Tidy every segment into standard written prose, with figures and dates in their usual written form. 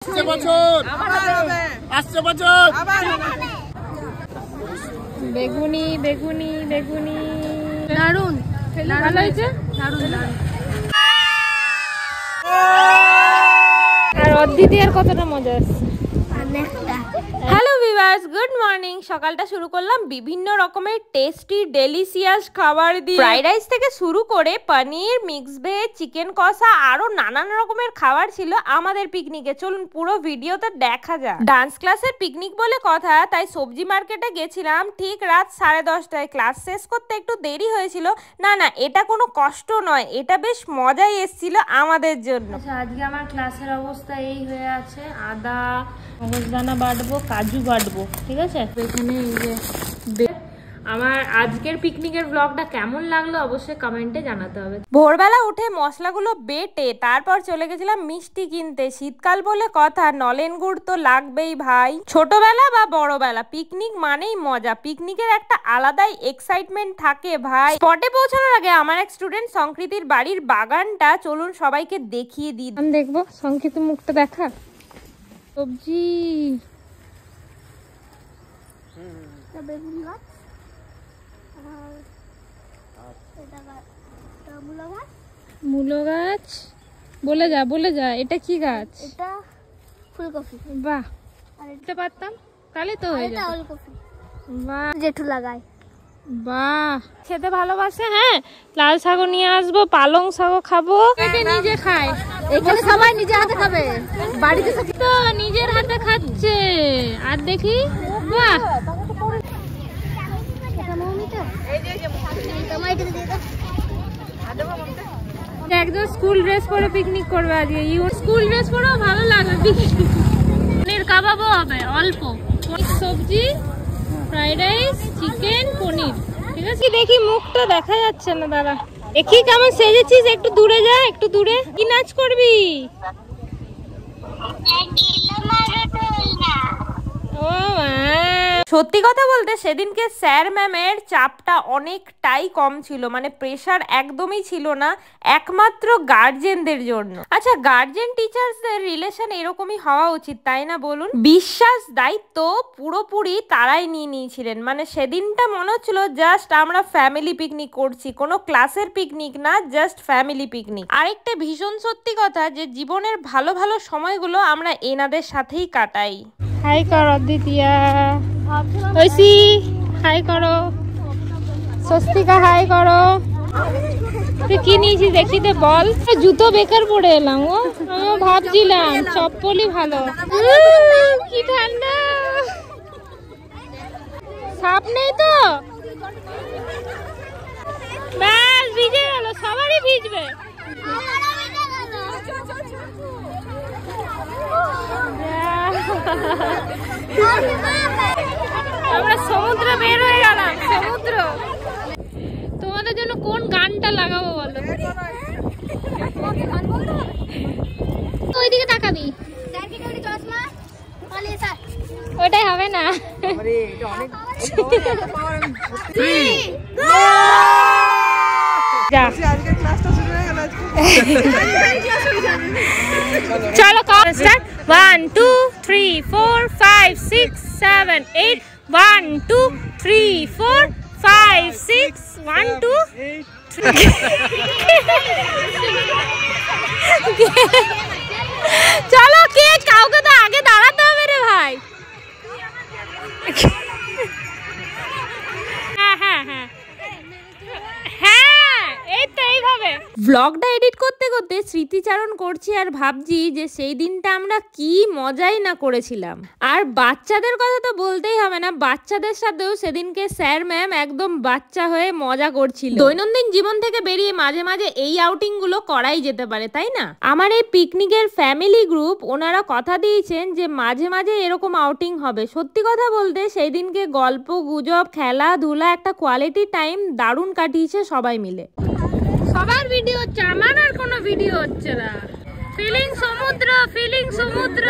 আসছে বছর আসছে বছর বেগুনি বেগুনি বেগুনি দারুন ভালো হয়েছে দারুন আর অদ্বিতি আর কতটা মজা আসছে। Hello viewers, good morning. সকালটা শুরু করলাম বিভিন্ন রকমের টেস্টি ডেলিশিয়াস খাবার দিয়ে। ফ্রাইড রাইস থেকে শুরু করে পনির, মিক্স ভেজ, চিকেন কষা আরো নানান রকমের খাবার ছিল আমাদের পিকনিকে। চলুন পুরো ভিডিওতে দেখা যাক। ডান্স ক্লাসের পিকনিক বলে কথা, তাই সবজি মার্কেটে গেছিলাম ঠিক রাত 10:30টায়। ক্লাস শেষ করতে একটু দেরি হয়েছিল। না না, এটা কোনো কষ্ট নয়, এটা বেশ মজাই এসেছিল আমাদের জন্য। আচ্ছা, আজকে আমার ক্লাসের অবস্থা এই হয়ে আছে। আদা, মগজদানা বাটবো, কাজু বাটবো, ঠিক আছে। এখানে এই যে আমার আজকের পিকনিকের ব্লগটা কেমন লাগলো অবশ্যই কমেন্টে জানাতে হবে। ভোরবেলা উঠে মশলাগুলো বেটে তারপর চলে গেছিলাম মিষ্টি কিনতে। শীতকাল বলে কথা, নলেন গুড় তো লাগবেই ভাই। ছোটবেলা বা বড়বেলা, পিকনিক মানেই মজা। পিকনিকের একটা আলাদাই এক্সাইটমেন্ট থাকে ভাই। স্পটে পৌঁছানোর আগে আমার এক স্টুডেন্ট সংকৃতির বাড়ির বাগানটা চলুন সবাইকে দেখিয়ে দিই। আমি দেখবো সংকৃতি মুখটা দেখা। সবজি, মূলো গাছ। বলে যা এটা কি গাছ? এটা ফুলকপি। বাহ, আরেকটা পারতাম তাহলে তো হয়ে যেত। ওলকপি। বাহ, জেঠু লাগাই। বাহ, খেতে ভালোবাসে। হ্যাঁ, লাল শাকও নিয়ে আসবো, পালং শাকও খাবো। এটা নিজে খায়, এখানে সবাই নিজে হাতে খাবে। বাড়িতে তো নিজের হাতে খাচ্ছে। আর দেখি, বাহ, একদম স্কুল ড্রেস পরে পিকনিক করবে আজকে। স্কুল ড্রেস পরেও ভালো লাগবে। পনির কাবাবও হবে অল্প। সবজি, ফ্রাইড রাইস, চিকেন, পনির, ঠিক আছে। দেখি মুখটা দেখা যাচ্ছে না, দাঁড়া দেখি কেমন সেজেছিস। একটু দূরে যা, একটু দূরে। কি নাচ করবি? ও সত্যি কথা বলতে সেদিনকে স্যার ম্যামের চাপটা অনেকটাই কম ছিল, মানে প্রেশার একদমই ছিল না, একমাত্র গার্জেনদের জন্য। আচ্ছা, গার্জেন টিচার্সদের রিলেশন এরকমই হওয়া উচিত, তাই না বলুন? বিশ্বাস, দায়িত্ব পুরোপুরি তারাই নিয়ে নিয়েছিলেন। মানে সেদিনটা মনে হচ্ছিল জাস্ট আমরা ফ্যামিলি পিকনিক করছি, কোনো ক্লাসের পিকনিক না, জাস্ট ফ্যামিলি পিকনিক। আরেকটা ভীষণ সত্যি কথা যে জীবনের ভালো ভালো সময়গুলো আমরা এনাদের সাথেই কাটাই। হাই করো দ্বিতীয়া, ঐশী হাই করো, স্বস্তিকা হাই করো। তুই কি নিয়েছিস দেখি তো বল। জুতো বেকার পরে এলাম। ও আমিও ভাবছিলাম চপ্পলই ভালো। কি ঠান্ডা, সাপ নেই তো? ব্যাস, ভিজে গেল, সবারই ভিজবে। আমরা সমুদ্রে বের হয়ে গেলাম। সমুদ্র, তোমাদের জন্য কোন গানটা লাগাবো বলো? ওইদিকে তাকাবি, ওটাই হবে না। চলো স্টার্ট। 1 2 3 4 5 6 7 8 1 2 3 4 5 6 1 2 চলো, কে কাউকে তো আগে দাঁড়াতে হবে রে ভাই। হ্যাঁ হ্যাঁ হ্যাঁ হ্যাঁ, এই তো এইভাবে। ব্লগটা এডিট করতে করতে স্মৃতিচারণ করছি আর ভাবছি যে সেই দিনটা আমরা কি মজাই না করেছিলাম। আর বাচ্চাদের কথা তো বলতেই হবে না, বাচ্চাদের সাথেও সেদিনকে স্যার ম্যাম একদম বাচ্চা হয়ে মজা করছিল। দৈনন্দিন জীবন থেকে বেরিয়ে মাঝে মাঝে এই আউটিং গুলো করাই যেতে পারে, তাই না? আমার এই পিকনিকের ফ্যামিলি গ্রুপ, ওনারা কথা দিয়েছেন যে মাঝে মাঝে এরকম আউটিং হবে। সত্যি কথা বলতে সেই দিনকে গল্প গুজব, খেলাধুলা, একটা কোয়ালিটি টাইম দারুণ কাটিয়েছে সবাই মিলে। সবার ভিডিও হচ্ছে, আমার আর কোনো ভিডিও হচ্ছে না। ফিলিং সমুদ্র, ফিলিং সমুদ্র।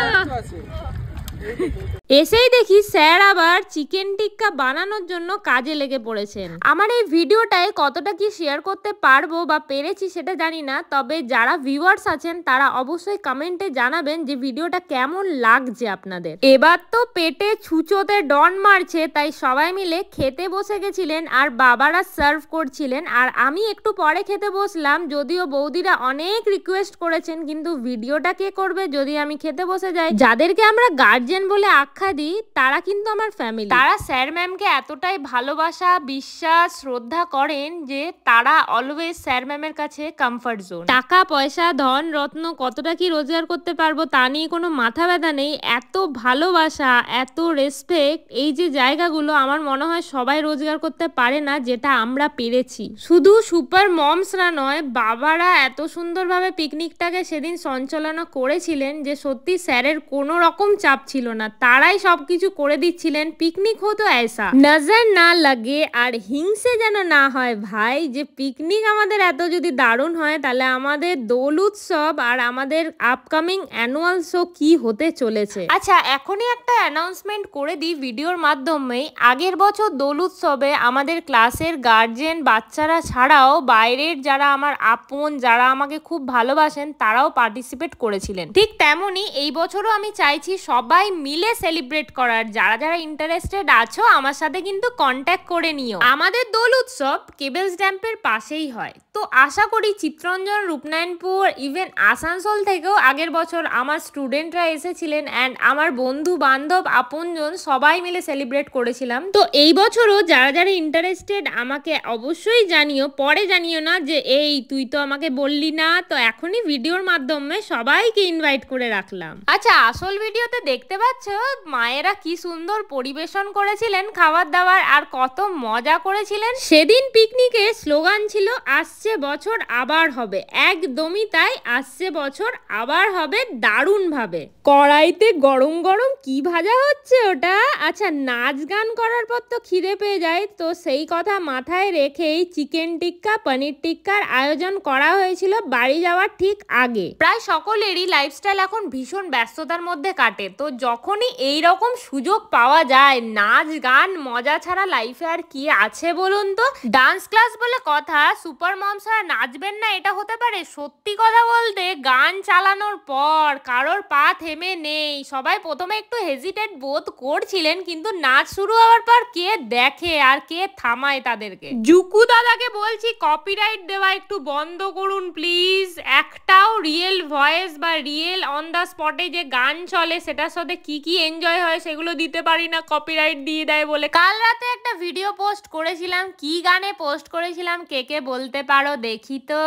এসেই দেখি স্যার আবার চিকেন টিক্কা বানানোর জন্য কাজে লেগে পড়েছেন। আমার এই ভিডিওটায় কতটা কি শেয়ার করতে পারবো বা পেরেছি সেটা জানি না, তবে যারা ভিউয়ার্স আছেন তারা অবশ্যই কমেন্টে জানাবেন যে ভিডিওটা কেমন লাগছে আপনাদের। এবার তো পেটে ছুঁচোতে ডন মারছে, তাই সবাই মিলে খেতে বসে গেছিলেন আর বাবারা সার্ভ করছিলেন আর আমি একটু পরে খেতে বসলাম। যদিও বৌদিরা অনেক রিকোয়েস্ট করেছেন, কিন্তু ভিডিওটা কে করবে যদি আমি খেতে বসে যাই। যাদেরকে আমরা গার্জিয়ান বলে আখ্যা দিই তারা কিন্তু আমার ফ্যামিলি। তারা স্যার ম্যামকে এতটাই ভালোবাসা, বিশ্বাস, শ্রদ্ধা করেন যে তারা অলওয়েজ স্যার ম্যামের কাছে কমফর্ট জোন। টাকা পয়সা ধন রত্ন কতটা কি রোজগার করতে পারবো তা নিয়ে কোনো মাথা ব্যথা নেই। এত ভালোবাসা, এত রেসপেক্ট, এই যে জায়গাগুলো আমার মনে হয় সবাই রোজগার করতে পারে না, যেটা আমরা পেরেছি। শুধু সুপার মমসরা নয়, বাবারা এত সুন্দরভাবে পিকনিকটাকে সেদিন সঞ্চালনা করেছিলেন যে সত্যি স্যারের কোনো রকম চাপ ছিল না, তারাই সবকিছু করে দিচ্ছিলেন। পিকনিক হতো ऐसा নজর না লাগে আর হিংসে যেন না হয় ভাই, যে পিকনিক আমাদের এত যদি দারুণ হয় তাহলে আমাদের দোল উৎসব আর আমাদের আপকামিং অ্যানুয়াল শো কি হতে চলেছে। আচ্ছা, এখনই একটা অ্যানাউন্সমেন্ট করে দিই ভিডিওর মাধ্যমে। আগের বছর দোল উৎসবে আমাদের ক্লাসের গার্জিয়ান বাচ্চারা ছাড়াও বাইরের যারা আমার আপন, যারা আমাকে খুব ভালোবাসেন তারাও পার্টিসিপেট করেছিলেন। ঠিক তেমনই এই বছরও আমি চাইছি সবাই মিলে সেলিব্রেট করার। যারা যারা ইন্টারেস্টেড আছো আমার সাথে কিন্তু কন্ট্যাক্ট করে নিও। আমাদের দোল উৎসব কেবলস ড্যাম্পের পাশেই হয়, তো আশা করি চিত্তরঞ্জন, রূপনারায়ণপুর, ইভেন আসানসোল থেকেও আগের বছর আমার স্টুডেন্টরা এসেছিলেন অ্যান্ড আমার বন্ধু বান্ধব আপনজন সবাই মিলে সেলিব্রেট করেছিলাম। তো এই বছরও যারা যারা ইন্টারেস্টেড আমাকে অবশ্যই জানিও, পরে জানিও না যে এই তুই তো আমাকে বললি না। তো এখনই ভিডিওর মাধ্যমে সবাইকে ইনভাইট করে রাখলাম। আচ্ছা, আসল ভিডিওতে দেখতে পাচ্ছ মায়েরা কি সুন্দর পরিবেশন করেছিলেন খাবার দাবার আর কত মজা করেছিলেন। সেদিন পিকনিকের স্লোগান ছিল আসছে বছর আবার হবে। একদমই তাই, আসছে বছর আবার হবে দারুণ ভাবে। কড়াইতে গরম গরম কি ভাজা হচ্ছে ওটা? আচ্ছা, নাচ গান করার পর তো খিদে পেয়ে যায়, তো সেই কথা মাথায় রেখেই চিকেন টিক্কা, পনির টিক্কার আয়োজন করা হয়েছিল বাড়ি যাওয়ার ঠিক আগে। প্রায় সকলেরই লাইফস্টাইল এখন ভীষণ ব্যস্ততার মধ্যে কাটে, তো যখনই এই রকম সুযোগ পাওয়া যায় নাচ গান মজা ছাড়া লাইফে আর কি আছে বলুন তো। ডান্স ক্লাস বলে কথা, সুপার মমসরা নাচবেন না এটা হতে পারে? সত্যি কথা বলতে গান চালানোর পর কারোর পা থেমে নেই। সবাই প্রথমে একটু হেজিটেট বোধ করছিলেন, কিন্তু নাচ শুরু হওয়ার পর কে দেখে আর কে থামায় তাদেরকে। জুকু দাদাকে বলছি কপিরাইট দেওয়া একটু বন্ধ করুন প্লিজ। একটাও রিয়েল ভয়েস বা রিয়েল অন দ্য স্পটে যে গান চলে সেটার সাথে কি কি এনজয় হয় সেগুলো দিতে পারি না, কপিরাইট দিয়ে দেয় বলে। কাল রাতে একটা ভিডিও পোস্ট করেছিলাম, কি গানে পোস্ট করেছিলাম কে কে বলতে পারো দেখি তো?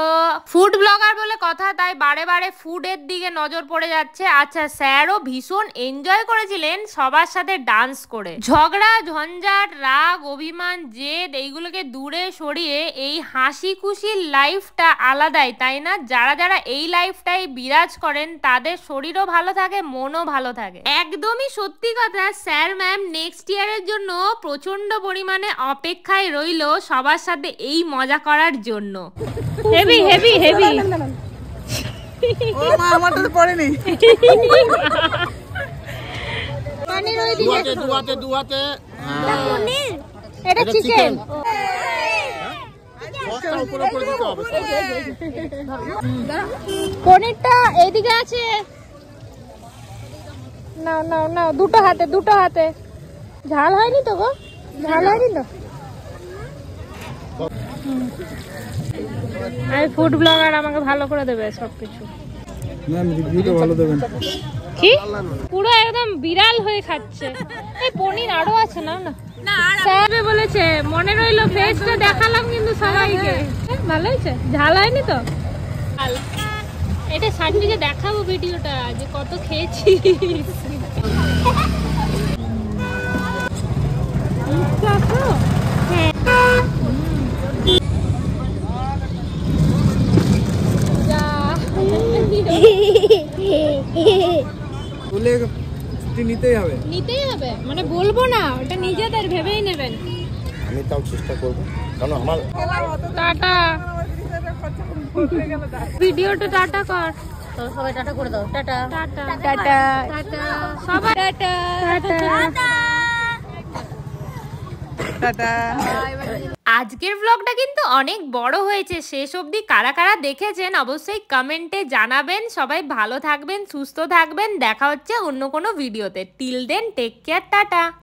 ফুড ব্লগার বলে কথা, তাই বারে বারে ফুডের দিকে নজর পড়ে যাচ্ছে। আচ্ছা, স্যারও ভীষণ এনজয় করেছিলেন সবার সাথে ডান্স করে। ঝগড়া ঝঞ্ঝাট, রাগ, অভিমান, জেদ এইগুলোকে দূরে সরিয়ে এই হাসি খুশির লাইফটা আলাদাই, তাই না? যারা যারা এই লাইফটাই বিরাজ করেন তাদের শরীরও ভালো থাকে, মনও ভালো থাকে। একদমই সত্যি কথা, স্যার ম্যাম নেক্সট ইয়ারের জন্য প্রচন্ড পরিমাণে অপেক্ষায় রইল সবার সাথে এই মজা করার জন্য। Heavy heavy heavy. ও মা, আমার তো পড়েনি। পনির ওই দিকে দুয়াতে পনির, এটা চিকেন। উপরে উপরে দিতে হবে। পনিরটা এইদিকে আছে। নাও নাও নাও, দুটো হাতে দুটো হাতে। ঝাল হয়নি তো গো? ঝাল হয়নি তো? আর ফুড ব্লগার আমাকে ভালো করে দেবে সবকিছু। ম্যাম রিভিউটা ভালো দেবেন। কি পুরো একদম বিড়াল হয়ে খাচ্ছে। এই পনির আরো আছে না? না স্যার বলেছে মনে রইলো, ফেসটা দেখালাম কিন্তু সবাইকে। ভালো হয়েছে? ঝাল হয়নি তো? এটা সানবিকে দেখাবো ভিডিওটা যে কত খেয়েছি। নিতেই হবে, নিতেই হবে মানে বলবো না, ওটা নিজেদের ভেবেই নেবেন। আমি তাও চেষ্টা করব, কারণ আমার টাটা ভিডিওটা টাটা কর। চলো সবাই টাটা করে দাও, টাটা টাটা টাটা সবাই টাটা টাটা। টাটা। আজকের ব্লগটা কিন্তু অনেক বড় হয়েছে, শেষ অবধি কারা কারা দেখেছেন অবশ্যই কমেন্টে জানাবেন। সবাই ভালো থাকবেন, সুস্থ থাকবেন, দেখা হচ্ছে অন্য কোনো ভিডিওতে। Till then take care, tata.